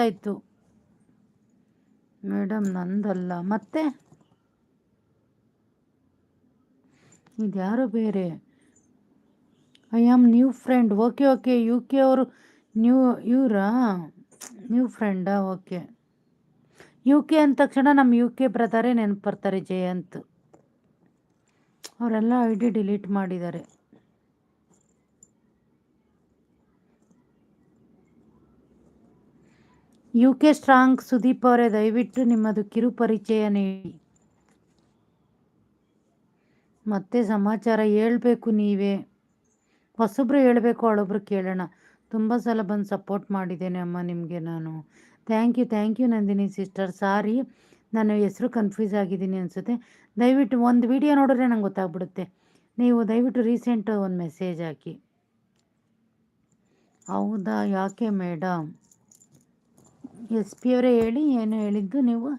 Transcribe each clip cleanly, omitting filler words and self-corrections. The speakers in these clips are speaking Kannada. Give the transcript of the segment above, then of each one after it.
ಆಯಿತು ಮೇಡಮ್, ನಂದಲ್ಲ. ಮತ್ತೆ ಇದ್ಯಾರು ಬೇರೆ. I am new friend. Okay okay, U K ಅವರು ನ್ಯೂ ಇವರಾ ನ್ಯೂ ಫ್ರೆಂಡಾ? ಓಕೆ. ಯು ಕೆ ಅಂದ ತಕ್ಷಣ ನಮ್ಮ ಯು ಕೆ ಬ್ರದರೇ ನೆನಪು ಬರ್ತಾರೆ, ಜಯಂತ್. ಅವರೆಲ್ಲ ಐ ಡಿ ಡಿಲೀಟ್ ಮಾಡಿದ್ದಾರೆ. ಯು ಕೆ ಸ್ಟ್ರಾಂಗ್ ಸುದೀಪ್ ಅವರೇ, ದಯವಿಟ್ಟು ನಿಮ್ಮದು ಕಿರು ಪರಿಚಯ ನೀಡಿ. ಮತ್ತೆ ಸಮಾಚಾರ ಹೇಳ್ಬೇಕು ನೀವೇ. ಹೊಸೊಬ್ರು ಹೇಳಬೇಕು, ಅವಳೊಬ್ರು ಕೇಳೋಣ. ತುಂಬ ಸಲ ಬಂದು ಸಪೋರ್ಟ್ ಮಾಡಿದ್ದೇನೆ ಅಮ್ಮ ನಿಮಗೆ ನಾನು. Thank you Nandini sister. Sorry, ನಾನು ಹೆಸರು ಕನ್ಫ್ಯೂಸ್ ಆಗಿದ್ದೀನಿ ಅನಿಸುತ್ತೆ. ದಯವಿಟ್ಟು ಒಂದು ವಿಡಿಯೋ ನೋಡಿದ್ರೆ ನಂಗೆ ಗೊತ್ತಾಗ್ಬಿಡುತ್ತೆ. ನೀವು ದಯವಿಟ್ಟು ರೀಸೆಂಟ್ ಒಂದು ಮೆಸೇಜ್ ಹಾಕಿ. ಹೌದಾ, ಯಾಕೆ ಮೇಡಮ್? ಎಸ್ ಪಿ ಅವರೇ ಹೇಳಿ, ಏನು ಹೇಳಿದ್ದು ನೀವು?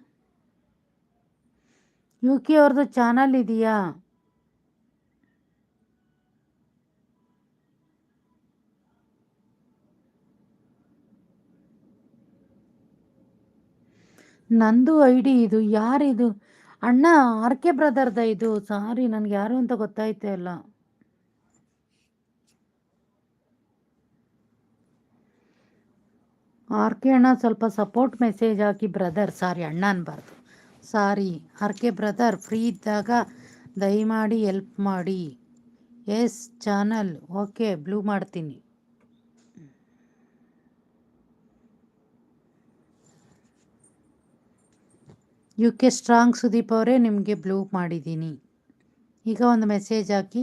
ಯು ಕೆ ಅವ್ರದ್ದು ಚಾನಲ್ ಇದೆಯಾ? ನಂದು ಐ ಡಿ ಇದು. ಯಾರಿದು? ಅಣ್ಣ ಆರ್ ಕೆ ಬ್ರದರ್ದ ಇದು. ಸಾರಿ, ನನಗೆ ಯಾರು ಅಂತ ಗೊತ್ತಾಯ್ತಾ ಇಲ್ಲ. ಆರ್ ಕೆ ಅಣ್ಣ, ಸ್ವಲ್ಪ ಸಪೋರ್ಟ್ ಮೆಸೇಜ್ ಹಾಕಿ ಬ್ರದರ್. ಸಾರಿ, ಅಣ್ಣ ಅನ್ಬಾರ್ದು. ಸಾರಿ ಆರ್ ಕೆ ಬ್ರದರ್, ಫ್ರೀ ಇದ್ದಾಗ ದಯಮಾಡಿ ಹೆಲ್ಪ್ ಮಾಡಿ. ಎಸ್ ಚಾನಲ್ ಓಕೆ, ಬ್ಲೂ ಮಾಡ್ತೀನಿ. ಯು ಕೆ ಸ್ಟ್ರಾಂಗ್ ಸುದೀಪ್ ಅವರೇ, ನಿಮಗೆ ಬ್ಲೂ ಮಾಡಿದ್ದೀನಿ. ಈಗ ಒಂದು ಮೆಸೇಜ್ ಹಾಕಿ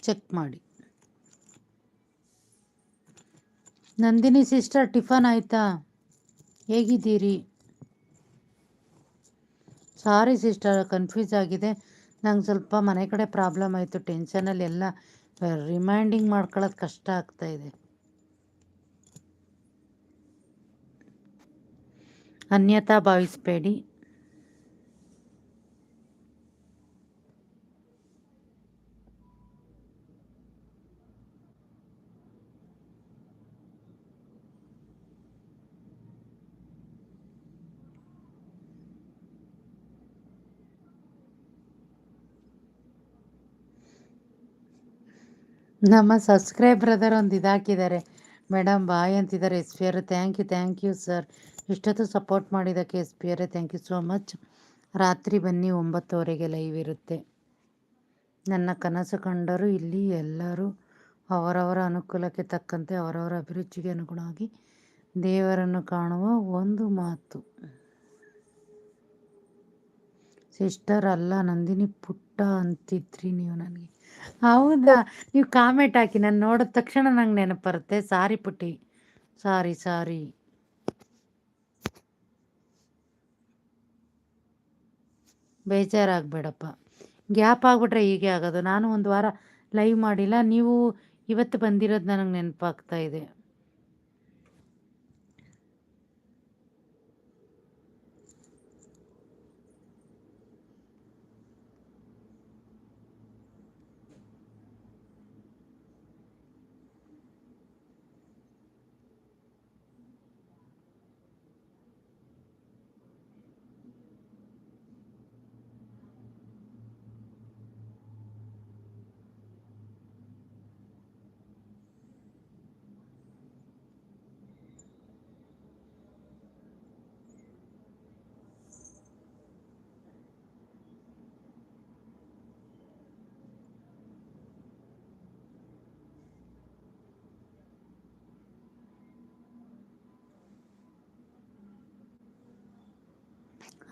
ಚೆಕ್ ಮಾಡಿ. ನಂದಿನಿ ಸಿಸ್ಟರ್, ಟಿಫನ್ ಆಯಿತಾ? ಹೇಗಿದ್ದೀರಿ? ಸಾರಿ ಸಿಸ್ಟರ್, ಕನ್ಫ್ಯೂಸ್ ಆಗಿದೆ. ನಂಗೆ ಸ್ವಲ್ಪ ಮನೆ ಕಡೆ ಪ್ರಾಬ್ಲಮ್ ಆಯಿತು. ಟೆನ್ಷನಲ್ಲಿ ಎಲ್ಲ ರಿಮೈಂಡಿಂಗ್ ಮಾಡ್ಕೊಳ್ಳೋದು ಕಷ್ಟ ಆಗ್ತಾಯಿದೆ. ಅನ್ಯತಾ ಭಾವಿಸಬೇಡಿ. ನಮ್ಮ ಸಬ್ಸ್ಕ್ರೈಬ್ ಬ್ರದರ್ ಒಂದು ಇದಾಕಿದ್ದಾರೆ ಮೇಡಮ್, ಬಾಯ್ ಅಂತಿದ್ದಾರೆ. ಎಸ್ ಪಿ ಅವರೇ, ಥ್ಯಾಂಕ್ ಯು ಸರ್. ಇಷ್ಟೊತ್ತು ಸಪೋರ್ಟ್ ಮಾಡಿದ್ದಕ್ಕೆ ಎಸ್ ಪಿ ಅವರೇ ಥ್ಯಾಂಕ್ ಯು ಸೋ ಮಚ್. ರಾತ್ರಿ ಬನ್ನಿ, 9:00ವರೆಗೆ ಲೈವ್ ಇರುತ್ತೆ. ನನ್ನ ಕನಸು ಕಂಡರು ಇಲ್ಲಿ ಎಲ್ಲರೂ ಅವರವರ ಅನುಕೂಲಕ್ಕೆ ತಕ್ಕಂತೆ, ಅವರವರ ಅಭಿರುಚಿಗೆ ಅನುಗುಣವಾಗಿ ದೇವರನ್ನು ಕಾಣುವ ಒಂದು ಮಾತು. ಸಿಸ್ಟರ್ ಅಲ್ಲ ನಂದಿನಿ, ಪುಟ್ಟ ಅಂತಿದ್ರಿ ನೀವು ನನಗೆ. ಹೌದಾ? ನೀವು ಕಾಮೆಂಟ್ ಹಾಕಿ, ನಾನು ನೋಡಿದ ತಕ್ಷಣ ನಂಗೆ ನೆನಪು ಬರುತ್ತೆ. ಸಾರಿ ಪುಟ್ಟಿ, ಸಾರಿ. ಬೇಜಾರಾಗಬೇಡಪ್ಪ. ಗ್ಯಾಪ್ ಆಗಿಬಿಟ್ರೆ ಹೀಗೆ ಆಗೋದು. ನಾನು ಒಂದು ವಾರ ಲೈವ್ ಮಾಡಿಲ್ಲ. ನೀವು ಇವತ್ತು ಬಂದಿರೋದು ನನಗೆ ನೆನಪಾಗ್ತಾ ಇದೆ.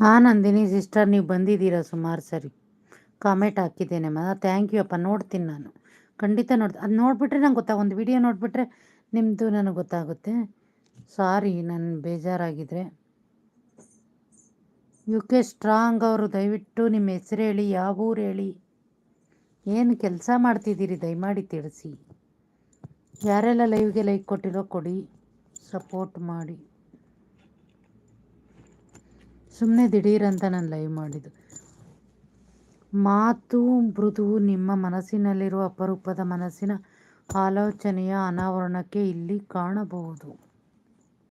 ಹಾಂ ನಂದಿನಿ ಸಿಸ್ಟರ್, ನೀವು ಬಂದಿದ್ದೀರಾ ಸುಮಾರು ಸರಿ. ಕಾಮೆಂಟ್ ಹಾಕಿದ್ದೇನೆ ಥ್ಯಾಂಕ್ ಯು ಅಪ್ಪ. ನೋಡ್ತೀನಿ ನಾನು, ಖಂಡಿತ ನೋಡ್ತೀನಿ. ಅದು ನೋಡಿಬಿಟ್ರೆ ನಂಗೆ ಒಂದು ವಿಡಿಯೋ ನೋಡಿಬಿಟ್ರೆ ನಿಮ್ಮದು ನನಗೆ ಗೊತ್ತಾಗುತ್ತೆ. ಸಾರಿ, ನಾನು ಬೇಜಾರಾಗಿದ್ದರೆ. ಯು ಕೆ ಸ್ಟ್ರಾಂಗ್ ಅವರು, ದಯವಿಟ್ಟು ನಿಮ್ಮ ಹೆಸರು ಹೇಳಿ, ಯಾವ ಊರು ಹೇಳಿ, ಏನು ಕೆಲಸ ಮಾಡ್ತಿದ್ದೀರಿ ದಯಮಾಡಿ ತಿಳಿಸಿ. ಯಾರೆಲ್ಲ ಲೈವ್ಗೆ ಲೈಕ್ ಕೊಟ್ಟಿರೋ ಕೊಡಿ, ಸಪೋರ್ಟ್ ಮಾಡಿ. ಸುಮ್ಮನೆ ದಿಢೀರಂತ ನಾನು ಲೈವ್ ಮಾಡಿದ್ದು. ಮಾತು ಮೃದು, ನಿಮ್ಮ ಮನಸ್ಸಿನಲ್ಲಿರುವ ಅಪರೂಪದ ಮನಸ್ಸಿನ ಆಲೋಚನೆಯ ಅನಾವರಣಕ್ಕೆ ಇಲ್ಲಿ ಕಾಣಬಹುದು.